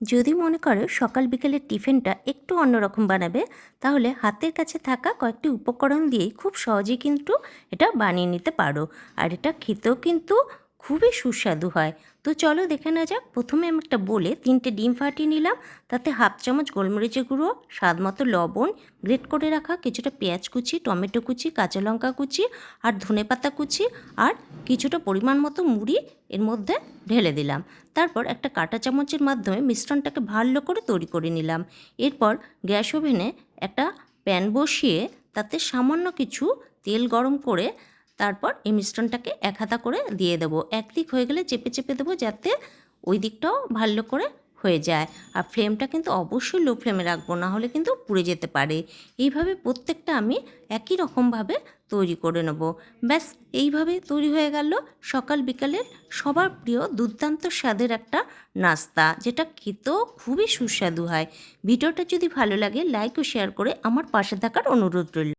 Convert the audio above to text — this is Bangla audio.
যদি মনে করো সকাল বিকেলের টিফিনটা একটু অন্যরকম বানাবে, তাহলে হাতের কাছে থাকা কয়েকটি উপকরণ দিয়েই খুব সহজেই কিন্তু এটা বানিয়ে নিতে পারো। আর এটা খেতেও কিন্তু খুবই সুস্বাদু হয়। তো চলো দেখে নেওয়া যাক। প্রথমে আমি একটা বলে 3টে ডিম ফাটিয়ে নিলাম, তাতে হাফ চামচ গোলমরিচের গুঁড়ো, স্বাদ মতো লবণ, গ্রেট করে রাখা কিছুটা পেঁয়াজ কুচি, টমেটো কুচি, কাঁচা লঙ্কা কুচি আর ধনেপাতা কুচি আর কিছুটা পরিমাণ মতো মুড়ি এর মধ্যে ঢেলে দিলাম। তারপর একটা কাঁটা চামচের মাধ্যমে মিশ্রণটাকে ভালো করে তৈরি করে নিলাম। এরপর গ্যাস ওভেনে একটা প্যান বসিয়ে তাতে সামান্য কিছু তেল গরম করে তারপর এই মিশ্রণটাকে এক হাতা করে দিয়ে দেবো। একদিক হয়ে গেলে চেপে চেপে দেবো, যাতে ওই দিকটাও ভালো করে হয়ে যায়। আর ফ্লেমটা কিন্তু অবশ্যই লো ফ্লেমে রাখবো, না হলে কিন্তু পুড়ে যেতে পারে। এইভাবে প্রত্যেকটা আমি একই রকমভাবে তৈরি করে নেব। ব্যাস, এইভাবে তৈরি হয়ে গেল সকাল বিকালের সবার প্রিয় দুর্দান্ত স্বাদের একটা নাস্তা, যেটা খেতেও খুবই সুস্বাদু হয়। ভিডিওটা যদি ভালো লাগে লাইক ও শেয়ার করে আমার পাশে থাকার অনুরোধ রইল।